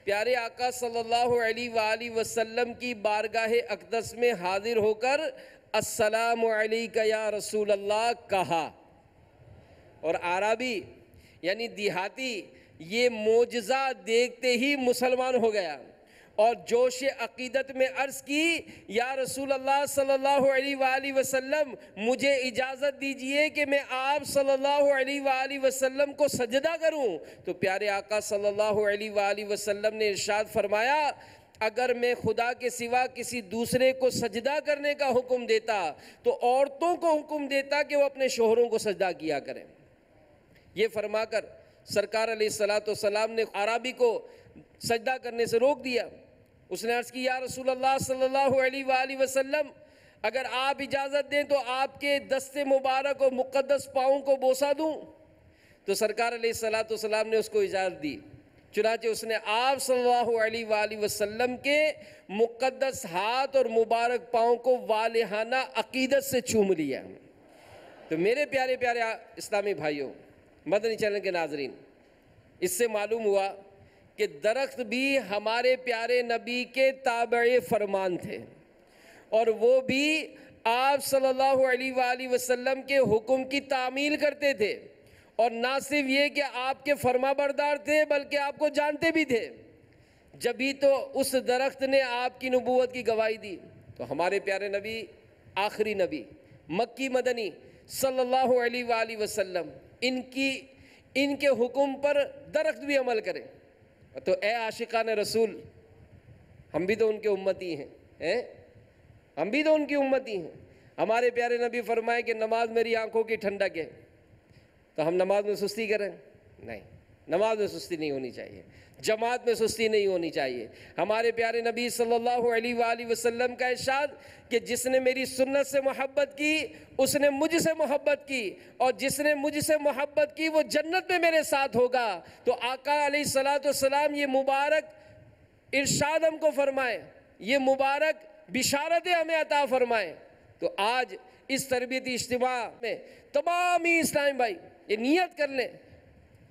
B: پیارے آقا صلی اللہ علیہ وآلہ وسلم کی بارگاہ اقدس میں حاضر ہو کر السلام علیکہ یا رسول اللہ کہا، اور اعرابی یعنی دیہاتی یہ معجزہ دیکھتے ہی مسلمان ہو گیا اور جوش عقیدت میں عرض کی، یا رسول اللہ صلی اللہ علیہ وآلہ وسلم مجھے اجازت دیجئے کہ میں آپ صلی اللہ علیہ وآلہ وسلم کو سجدہ کروں۔ تو پیارے آقا صلی اللہ علیہ وآلہ وسلم نے ارشاد فرمایا، اگر میں خدا کے سوا کسی دوسرے کو سجدہ کرنے کا حکم دیتا تو عورتوں کو حکم دیتا کہ وہ اپنے شوہروں کو سجدہ کیا کریں۔ یہ فرما کر سرکار علیہ السلام نے اعرابی کو سجدہ کرنے سے روک دیا۔ اس نے عرض کی، یا رسول اللہ صلی اللہ علیہ وآلہ وسلم اگر آپ اجازت دیں تو آپ کے دست مبارک و مقدس پاؤں کو بوسہ دوں؟ تو سرکار علیہ السلام نے اس کو اجازت دی، چنانچہ اس نے آپ صلی اللہ علیہ وآلہ وسلم کے مقدس ہاتھ اور مبارک پاؤں کو والہانہ عقیدت سے چوم لیا۔ تو میرے پیارے پیارے اسلامی بھائیوں، مدنی چینل کے ناظرین، اس سے معلوم ہوا کہ درخت بھی ہمارے پیارے نبی کے تابع فرمان تھے، اور وہ بھی آپ صلی اللہ علیہ وآلہ وسلم کے حکم کی تعمیل کرتے تھے، اور نہ صرف یہ کہ آپ کے فرما بردار تھے بلکہ آپ کو جانتے بھی تھے۔ جبھی تو اس درخت نے آپ کی نبوت کی گواہی دی۔ تو ہمارے پیارے نبی، آخری نبی، مکی مدنی صلی اللہ علیہ وآلہ وسلم ان کے حکم پر درخت بھی عمل کرے۔ تو اے عاشقان رسول، ہم بھی تو ان کے امتی ہیں ہم بھی تو ان کی امتی ہیں. ہمارے پیارے نبی فرمائے کہ نماز میری آنکھوں کی ٹھنڈک ہے، تو ہم نماز میں سستی کریں؟ نہیں، نماز میں سستی نہیں ہونی چاہیے، جماعت میں سستی نہیں ہونی چاہیے. ہمارے پیارے نبی صلی اللہ علیہ وآلہ وسلم کا ارشاد کہ جس نے میری سنت سے محبت کی اس نے مجھ سے محبت کی، اور جس نے مجھ سے محبت کی وہ جنت میں میرے ساتھ ہوگا. تو آقا علیہ الصلوۃ والسلام یہ مبارک ارشاد ہم کو فرمائے، یہ مبارک بشارتیں ہمیں عطا فرمائیں. تو آج اس تربیتی اجتماع میں تمام ہی اسلام بھائی یہ نیت کر لیں،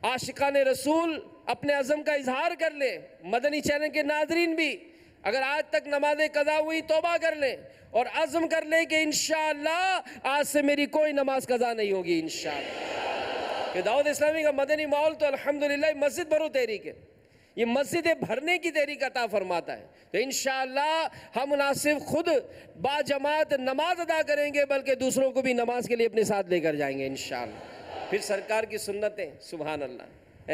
B: عاشقان رسول اپنے عزم کا اظہار کر لیں. مدنی چینل کے ناظرین بھی اگر آج تک نمازیں قضا ہوئی توبہ کر لیں اور عزم کر لیں کہ انشاءاللہ آج سے میری کوئی نماز قضا نہیں ہوگی انشاءاللہ. کہ دعوت اسلامی کا مدنی ماحول تو الحمدللہ مسجد بھرو تحریک ہے، یہ مسجدیں بھرنے کی تحریک عطا فرماتا ہے. تو انشاءاللہ ہم نہ صرف خود با جماعت نماز ادا کریں گے بلکہ دوسروں کو بھی نماز کے لیے اپنے ساتھ لے کر جائیں گے انشاءاللہ. پھر سرکار کی سنتیں سبحان اللہ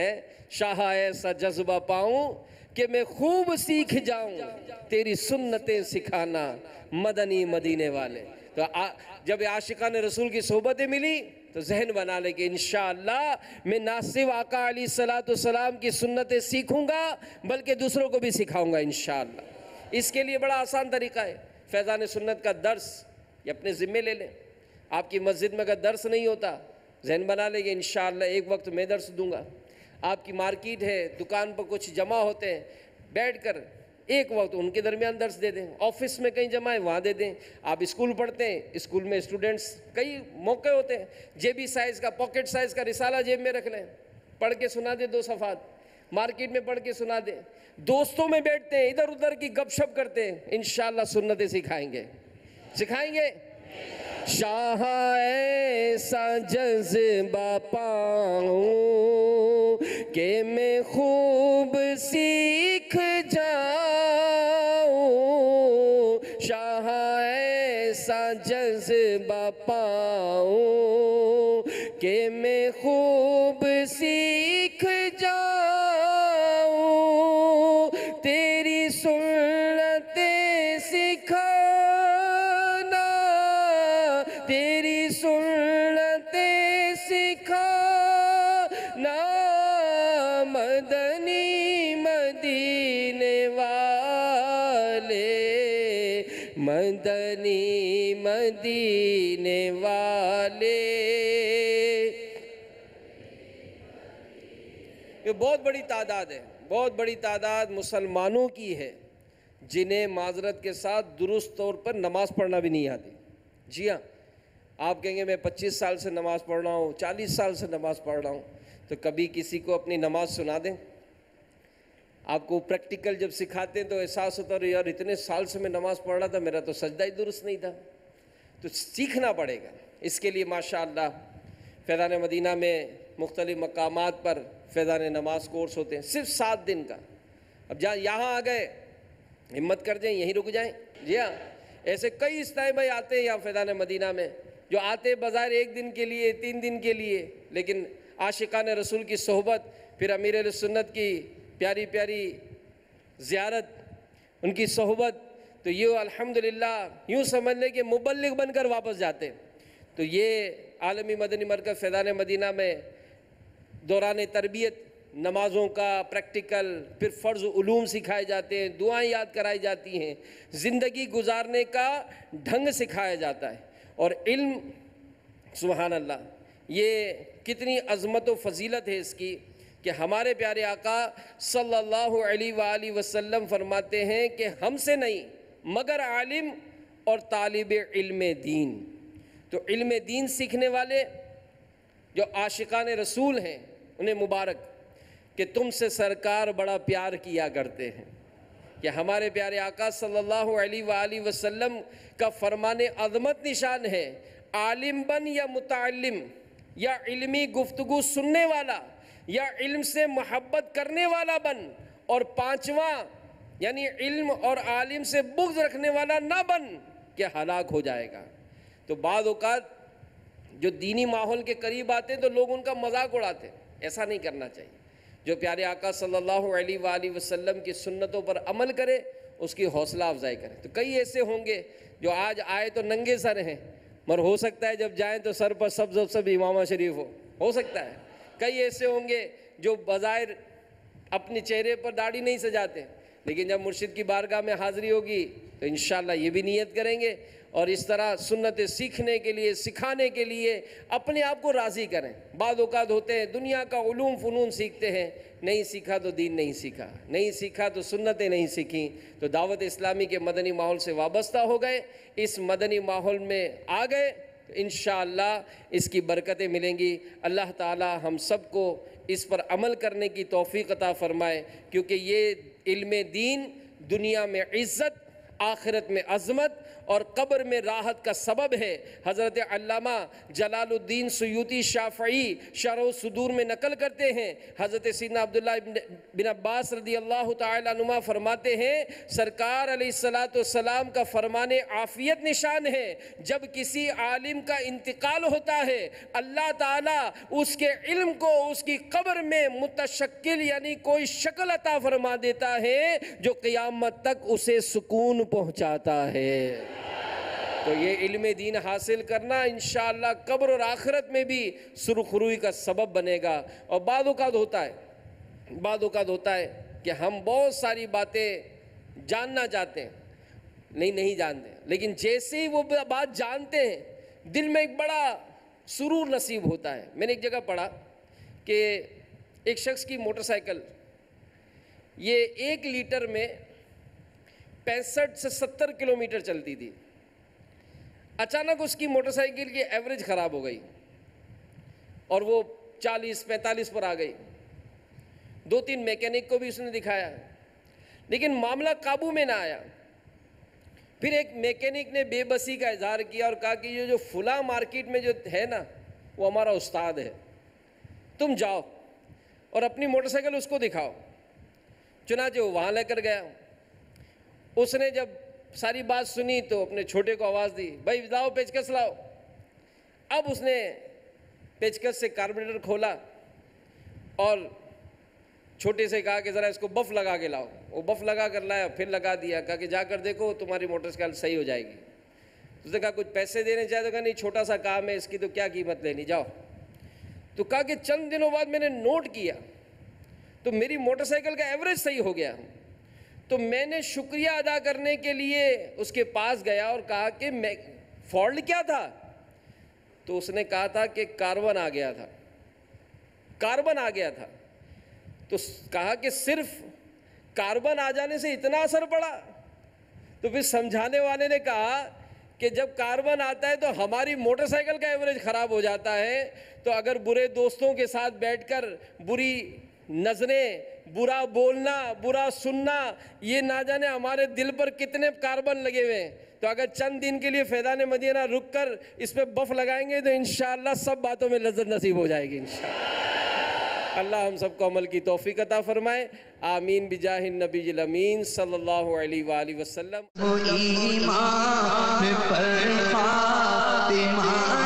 B: شاہ ایسا جذبہ پاؤں کہ میں خوب سیکھ جاؤں تیری سنتیں سکھانا مدنی مدینے والے. تو جب عاشقان رسول کی صحبتیں ملی تو ذہن بنا لے کہ انشاءاللہ میں نہ صرف آقا علیہ الصلوۃ والسلام کی سنتیں سیکھوں گا بلکہ دوسروں کو بھی سکھاؤں گا انشاءاللہ. اس کے لیے بڑا آسان طریقہ ہے، فیضان سنت کا درس یہ اپنے ذمے لے لیں. آپ کی مسجد میں اگر درس نہیں ہوتا ذہن بنا لیں کہ انشاءاللہ ایک وقت میں درس دوں گا. آپ کی مارکیٹ ہے، دکان پر کچھ جمع ہوتے ہیں، بیٹھ کر ایک وقت ان کے درمیان درس دے دیں. آفس میں کہیں جمع ہے وہاں دے دیں. آپ اسکول پڑھتے ہیں، اسکول میں اسٹوڈنٹس کئی موقع ہوتے ہیں، جیبی سائز کا پاکٹ سائز کا رسالہ جیب میں رکھ لیں، پڑھ کے سنا دیں 2 صفحات. مارکیٹ میں پڑھ کے سنا دیں. دوستوں میں بیٹھتے ہیں ادھر ادھر کی گپ شپ کرتے ہیں، انشاءاللہ سنتیں سکھائیں گے. شاہ ایسا جذبہ پاؤں کہ میں خوب سیکھ جاؤں، شاہ ایسا جذبہ پاؤں کہ میں خوب سیکھ جاؤں تیری سنتیں سکھانا، تیری سنتیں سکھانا مدنی مدینے والے، مدنی مدینے والے. یہ بہت بڑی تعداد ہے، بہت بڑی تعداد مسلمانوں کی ہے جنہیں معذرت کے ساتھ درست طور پر نماز پڑھنا بھی نہیں آتی. جی ہاں، آپ کہیں گے میں 25 سال سے نماز پڑھ رہا ہوں، 40 سال سے نماز پڑھ رہا ہوں، تو کبھی کسی کو اپنی نماز سنا دیں. آپ کو پریکٹیکل جب سکھاتے ہیں تو احساس ہوتا ہے یار اتنے سال سے میں نماز پڑھ رہا تھا، میرا تو سجدہ ہی درست نہیں تھا. تو سیکھنا پڑے گا. اس کے لیے ماشاءاللہ فیضان مدینہ میں مختلف مقامات پر فیضان نماز کورس ہوتے ہیں، صرف 7 دن کا. اب جہاں یہاں آ گئے ہمت کر جائیں یہیں رک جائیں. جی ہاں، ایسے کئی اسلامی بھائی آتے ہیں یہاں فیضان مدینہ میں جو آتے بظاہر 1 دن کے لیے 3 دن کے لیے، لیکن عاشقان رسول کی صحبت، پھر امیر اہل سنت کی پیاری پیاری زیارت، ان کی صحبت، تو یہ الحمدللہ یوں سمجھ لیں کہ مبلغ بن کر واپس جاتے ہیں. تو یہ عالمی مدنی مرکز فیضان مدینہ میں دوران تربیت نمازوں کا پریکٹیکل، پھر فرض علوم سکھائے جاتے ہیں، دعائیں یاد کرائی جاتی ہیں، زندگی گزارنے کا ڈھنگ سکھایا جاتا ہے. اور علم سبحان اللہ یہ کتنی عظمت و فضیلت ہے اس کی کہ ہمارے پیارے آقا صلی اللہ علیہ وآلہ وسلم فرماتے ہیں کہ ہم سے نہیں مگر عالم اور طالب علم دین. تو علم دین سیکھنے والے جو عاشقان رسول ہیں انہیں مبارک کہ تم سے سرکار بڑا پیار کیا کرتے ہیں. کہ ہمارے پیارے آقا صلی اللہ علیہ وآلہ وسلم کا فرمان عظمت نشان ہے، عالم بن یا متعلم یا علمی گفتگو سننے والا یا علم سے محبت کرنے والا بن، اور 5واں یعنی علم اور عالم سے بغض رکھنے والا نہ بن کہ ہلاک ہو جائے گا. تو بعض اوقات جو دینی ماحول کے قریب آتے ہیں تو لوگ ان کا مذاق اڑاتے ہیں، ایسا نہیں کرنا چاہیے. جو پیارے آقا صلی اللہ علیہ وآلہ وسلم کی سنتوں پر عمل کرے اس کی حوصلہ افزائی کریں. تو کئی ایسے ہوں گے جو آج آئے تو ننگے سر ہیں، مگر ہو سکتا ہے جب جائیں تو سر پر سب امامہ شریف ہو سکتا ہے. کئی ایسے ہوں گے جو بظاہر اپنے چہرے پر داڑھی نہیں سجاتے، لیکن جب مرشد کی بارگاہ میں حاضری ہوگی تو انشاءاللہ یہ بھی نیت کریں گے، اور اس طرح سنتیں سیکھنے کے لیے، سکھانے کے لیے اپنے آپ کو راضی کریں. بعض اوقات ہوتے ہیں دنیا کا علوم فنون سیکھتے ہیں، نہیں سیکھا تو دین نہیں سیکھا، نہیں سیکھا تو سنتیں نہیں سیکھیں. تو دعوت اسلامی کے مدنی ماحول سے وابستہ ہو گئے، اس مدنی ماحول میں آ گئے، انشاءاللہ اس کی برکتیں ملیں گی. اللہ تعالی ہم سب کو اس پر عمل کرنے کی توفیق عطا فرمائے، کیونکہ یہ علم دین دنیا میں عزت، آخرت میں عظمت اور قبر میں راحت کا سبب ہے. حضرت علامہ جلال الدین سیوطی شافعی شرح الصدور میں نقل کرتے ہیں، حضرت سیدنا عبداللہ بن عباس رضی اللہ تعالیٰ عنہما فرماتے ہیں، سرکار علیہ السلام کا فرمان عافیت نشان ہے. جب کسی عالم کا انتقال ہوتا ہے، اللہ تعالیٰ اس کے علم کو اس کی قبر میں متشکل یعنی کوئی شکل عطا فرما دیتا ہے جو قیامت تک اسے سکون پہنچاتا ہے. تو یہ علم دین حاصل کرنا انشاءاللہ قبر اور آخرت میں بھی سرخروئی کا سبب بنے گا. اور بعض اوقات ہوتا ہے کہ ہم بہت ساری باتیں جاننا چاہتے ہیں، نہیں جانتے، لیکن جیسے ہی وہ بات جانتے ہیں دل میں ایک بڑا سرور نصیب ہوتا ہے. میں نے ایک جگہ پڑھا کہ ایک شخص کی موٹر سائیکل یہ 1 لیٹر میں 65 سے 70 کلومیٹر چلتی تھی. اچانک اس کی موٹر سائیکل کی ایوریج خراب ہو گئی اور وہ 40-45 پر آ گئی. 2-3 میکینک کو بھی اس نے دکھایا، لیکن معاملہ قابو میں نہ آیا. پھر ایک میکینک نے بے بسی کا اظہار کیا اور کہا کہ یہ جو فلاں مارکیٹ میں جو ہے نا وہ ہمارا استاد ہے، تم جاؤ اور اپنی موٹر سائیکل اس کو دکھاؤ. چنانچہ وہ وہاں لے کر گیا. اس نے جب ساری بات سنی تو اپنے چھوٹے کو آواز دی، بھائی لاؤ پیچکس لاؤ. اب اس نے پیچکس سے کاربوریٹر کھولا اور چھوٹے سے کہا کہ ذرا اس کو بف لگا کے لاؤ. وہ بف لگا کر لایا، پھر لگا دیا، کہا کہ جا کر دیکھو تمہاری موٹر سائیکل صحیح ہو جائے گی. اس نے کہا کچھ پیسے دینے چاہے تو کہا نہیں، چھوٹا سا کام ہے، اس کی تو کیا قیمت لینی، جاؤ. تو کہا کہ چند دنوں بعد میں نے نوٹ کیا تو میری موٹر سائیکل کا ایوریج صحیح ہو گیا. تو میں نے شکریہ ادا کرنے کے لیے اس کے پاس گیا اور کہا کہ فالٹ کیا تھا؟ تو اس نے کہا تھا کہ کاربن آ گیا تھا. تو کہا کہ صرف کاربن آ جانے سے اتنا اثر پڑا؟ تو پھر سمجھانے والے نے کہا کہ جب کاربن آتا ہے تو ہماری موٹر سائیکل کا ایوریج خراب ہو جاتا ہے. تو اگر برے دوستوں کے ساتھ بیٹھ کر بری نظریں، برا بولنا، برا سننا، یہ نہ جانے ہمارے دل پر کتنے کاربن لگے ہوئے ہیں. تو اگر چند دن کے لیے فیضان مدینہ رک کر اس پہ بف لگائیں گے تو انشاءاللہ سب باتوں میں لذت نصیب ہو جائے گی انشاءاللہ. اللہ ہم سب کو عمل کی توفیق عطا فرمائے. آمین بجاہ النبی الامین صلی اللہ علیہ وآلہ وسلم.
A: ایمان پر خاتمہ